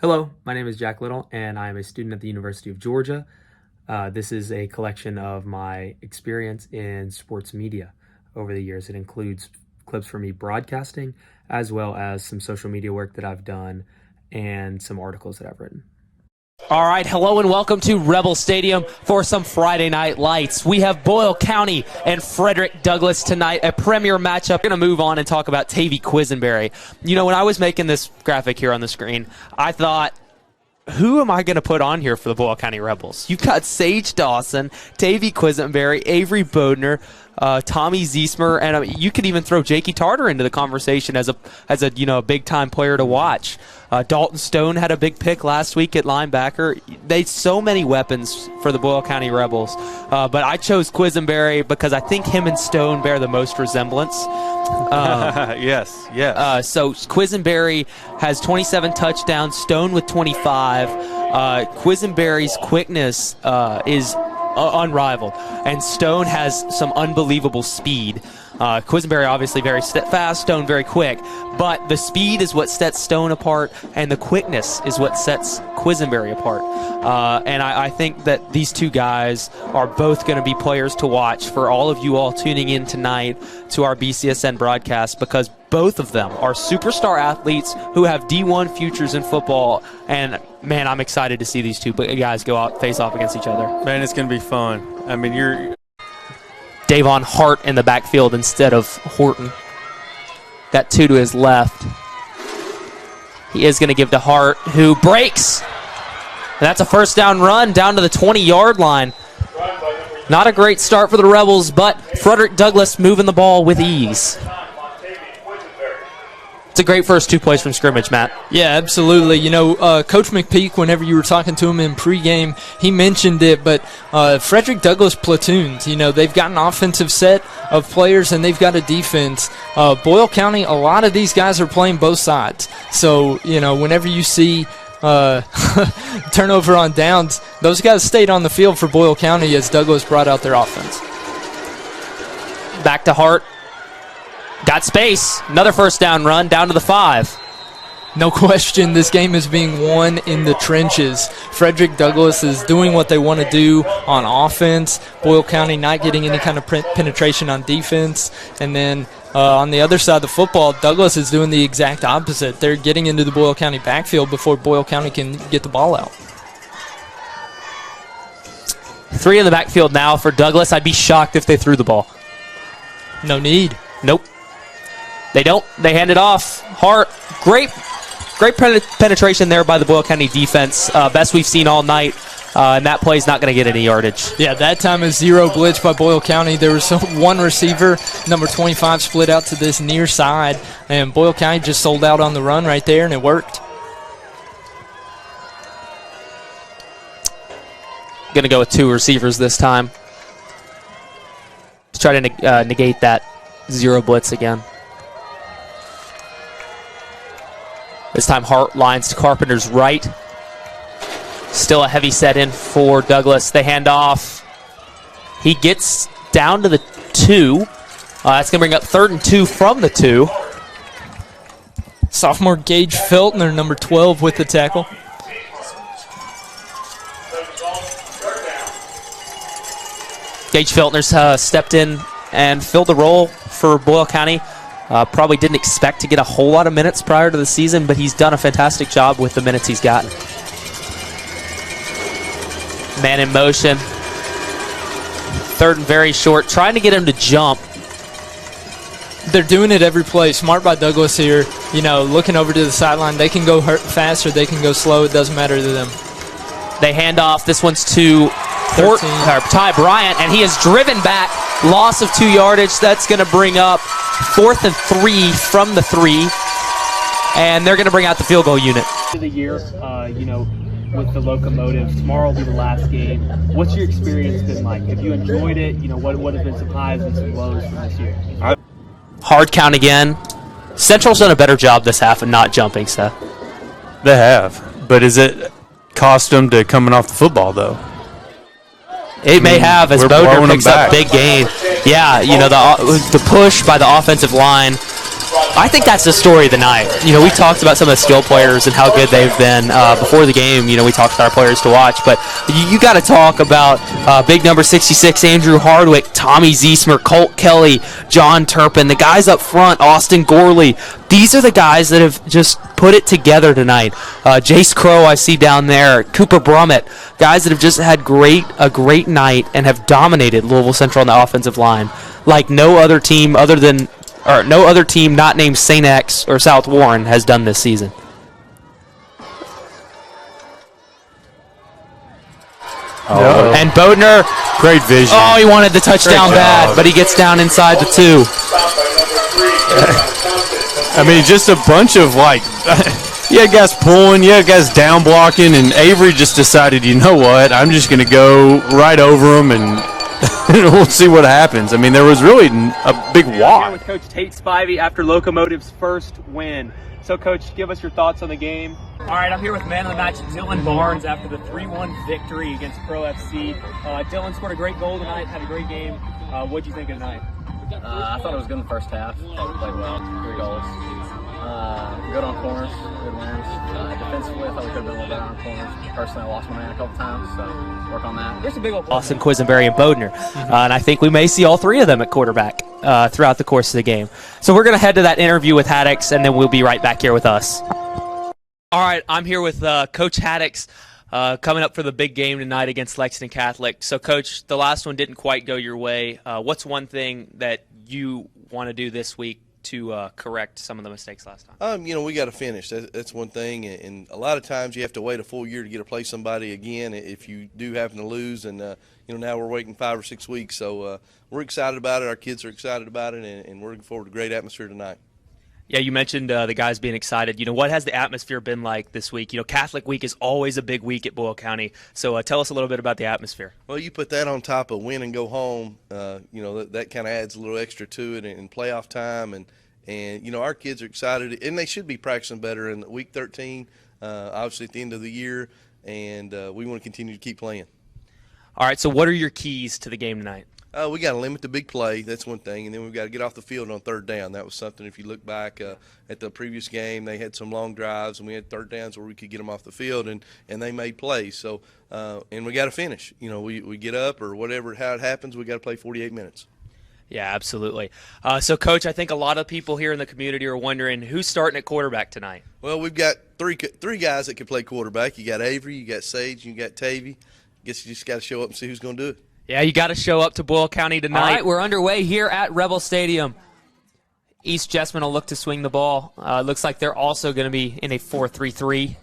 Hello, my name is Jack Little, and I am a student at the University of Georgia. This is a collection of my experience in sports media over the years. It includes clips from me broadcasting, as well as some social media work that I've done and some articles that I've written. All right, hello and welcome to Rebel Stadium for some Friday Night Lights. We have Boyle County and Frederick Douglass tonight, a premier matchup. We're going to move on and talk about Tavy Quisenberry. You know, when I was making this graphic here on the screen, I thought, who am I going to put on here for the Boyle County Rebels? You've got Sage Dawson, Tavy Quisenberry, Avery Bodner, Tommy Ziesmer, and you could even throw Jakey Tarter into the conversation as a big time player to watch. Dalton Stone had a big pick last week at linebacker. They so many weapons for the Boyle County Rebels, but I chose Quisenberry because I think him and Stone bear the most resemblance. Yes. So Quisenberry has 27 touchdowns, Stone with 25. Quisenberry's quickness is unrivaled, and Stone has some unbelievable speed. Quisenberry obviously very fast, Stone very quick, but the speed is what sets Stone apart, and the quickness is what sets Quisenberry apart. And I think that these two guys are both going to be players to watch for all of you all tuning in tonight to our BCSN broadcast, because both of them are superstar athletes who have D1 futures in football, and man, I'm excited to see these two guys go out face off against each other. Man, it's going to be fun. I mean, you're Davon Hart in the backfield instead of Horton. Got two to his left. He is going to give to Hart, who breaks. And that's a first down run down to the 20-yard line. Not a great start for the Rebels, but Frederick Douglass moving the ball with ease. It's a great first 2 plays from scrimmage, Matt. Yeah, absolutely. You know, Coach McPeak, whenever you were talking to him in pregame, he mentioned it, but Frederick Douglass platoons, you know, they've got an offensive set of players and they've got a defense. Boyle County, a lot of these guys are playing both sides. So, you know, whenever you see turnover on downs, those guys stayed on the field for Boyle County as Douglass brought out their offense. Back to Hart. Got space. Another first down run down to the 5. No question, this game is being won in the trenches. Frederick Douglass is doing what they want to do on offense. Boyle County not getting any kind of penetration on defense. And then on the other side of the football, Douglass is doing the exact opposite. They're getting into the Boyle County backfield before Boyle County can get the ball out. 3 in the backfield now for Douglass. I'd be shocked if they threw the ball. No need. Nope. They don't. They hand it off. Hart, great penetration there by the Boyle County defense. Best we've seen all night, and that play's not going to get any yardage. Yeah, that time is zero blitz by Boyle County. There was one receiver, number 25, split out to this near side, and Boyle County just sold out on the run right there, and it worked. Going to go with 2 receivers this time to try to negate that zero blitz again. This time Hart lines to Carpenter's right. Still a heavy set in for Douglass. They hand off. He gets down to the 2. That's going to bring up 3rd and 2 from the 2. Sophomore Gage Feltner, number 12, with the tackle. Gage Feltner's stepped in and filled the role for Boyle County. Probably didn't expect to get a whole lot of minutes prior to the season, but he's done a fantastic job with the minutes he's gotten. Man in motion. 3rd and very short, trying to get him to jump. They're doing it every play. Smart by Douglass here. You know, looking over to the sideline. They can go fast or they can go slow. It doesn't matter to them. They hand off. This one's to Ty Bryant, and he is driven back. Loss of 2 yardage. That's going to bring up 4th and 3 from the 3, and they're going to bring out the field goal unit. Of the year, with the Locomotive, tomorrow will be the last game. What's your experience been like? Have you enjoyed it? You know, what have been some highs and some lows from this year? Hard count again. Central's done a better job this half of not jumping, Seth. They have, but is it cost them to coming off the football though? It may have, as Bodner picks up big gain. Yeah, you know, the push by the offensive line I think that's the story of the night. You know, we talked about some of the skill players and how good they've been before the game. You know, we talked to our players to watch, but you got to talk about big number 66, Andrew Hardwick, Tommy Ziesmer, Colt Kelly, John Turpin, the guys up front, Austin Gorley. These are the guys that have just put it together tonight. Jace Crow, I see down there, Cooper Brummett, guys that have just had a great night and have dominated Louisville Central on the offensive line like no other team not named St. X or South Warren has done this season. Oh, And Bodner, great vision. oh, he wanted the touchdown Great bad, job. but he gets down inside the 2. I mean, just a bunch of you had guys pulling, you had guys down blocking, and Avery just decided, you know what, I'm just going to go right over them and we'll see what happens. I mean, there was really a big Here walk. with Coach Tate Spivey after Locomotive's first win. So, Coach, give us your thoughts on the game. All right, I'm here with man of the match, Dylan Barnes, after the 3-1 victory against Pro FC. Dylan scored a great goal tonight, had a great game. What'd you think of tonight? I thought it was good in the first half. I thought we played well. 3 goals. Good on corners, good winners. Defensively, I thought we could have been a little better on corners. Personally, I lost my man a couple times, so work on that. There's a big old Austin Quisenberry and Bodner. And I think we may see all 3 of them at quarterback throughout the course of the game. So we're going to head to that interview with Haddix, and then we'll be right back here with us. All right, I'm here with Coach Haddix coming up for the big game tonight against Lexington Catholic. So, Coach, the last one didn't quite go your way. What's one thing that you want to do this week to correct some of the mistakes last time? We got to finish. That's one thing, and a lot of times you have to wait a full year to get to play somebody again if you do happen to lose. And now we're waiting 5 or 6 weeks, so we're excited about it. Our kids are excited about it, and we're looking forward to a great atmosphere tonight. Yeah, you mentioned the guys being excited. You know, what has the atmosphere been like this week? You know, Catholic Week is always a big week at Boyle County. So tell us a little bit about the atmosphere. Well, you put that on top of win and go home, that kind of adds a little extra to it in playoff time. And our kids are excited, and they should be practicing better in week 13, obviously at the end of the year, and we want to continue to keep playing. All right, so what are your keys to the game tonight? We got to limit the big play. That's one thing. And then we've got to get off the field on third down. That was something, if you look back at the previous game, they had some long drives, and we had third downs where we could get them off the field, and they made plays. So, and we got to finish. We get up or whatever, how it happens, we got to play 48 minutes. Yeah, absolutely. So, Coach, I think a lot of people here in the community are wondering who's starting at quarterback tonight. Well, we've got three guys that can play quarterback. You got Avery, you got Sage, and you got Tavy. Guess you just got to show up and see who's going to do it. Yeah, you got to show up to Boyle County tonight. All right, we're underway here at Rebel Stadium. East Jessman will look to swing the ball. Looks like they're also going to be in a 4-3-3.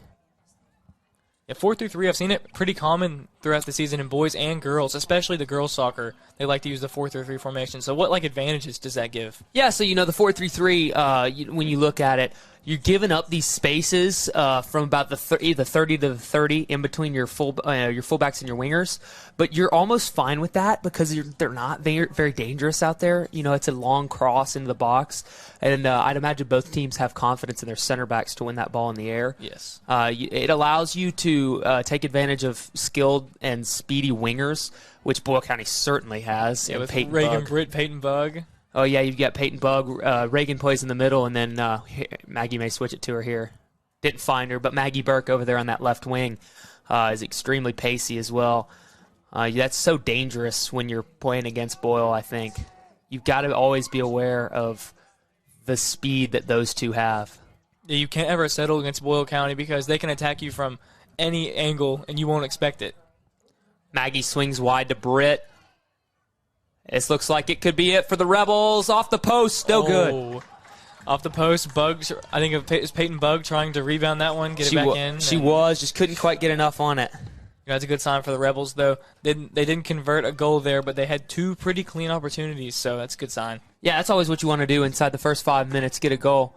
Yeah, 4-3-3, I've seen it pretty common throughout the season in boys and girls, especially the girls' soccer. They like to use the 4-3-3 formation. So what advantages does that give? Yeah, so the 4-3-3, when you look at it, you're giving up these spaces from about the 30 to the 30 in between your fullbacks and your wingers, but you're almost fine with that because they're not very dangerous out there. It's a long cross into the box, and I'd imagine both teams have confidence in their center backs to win that ball in the air. Yes. It allows you to take advantage of skilled and speedy wingers, which Boyle County certainly has. Yeah, with Peyton Reagan Bug. Britt, Peyton Bug. Oh, yeah, you've got Peyton Bug. Reagan plays in the middle, and then Maggie may switch it to her here. Didn't find her, but Maggie Burke over there on that left wing is extremely pacey as well. That's so dangerous when you're playing against Boyle, I think. You've got to always be aware of the speed that those two have. Yeah, you can't ever settle against Boyle County because they can attack you from any angle, and you won't expect it. Maggie swings wide to Britt. This looks like it could be it for the Rebels. Off the post, no good. Off the post, Bugs. I think it was Peyton Bug trying to rebound that one, get it back in. She was, just couldn't quite get enough on it. That's a good sign for the Rebels, though. They didn't convert a goal there, but they had 2 pretty clean opportunities, so that's a good sign. Yeah, that's always what you want to do inside the first 5 minutes, get a goal.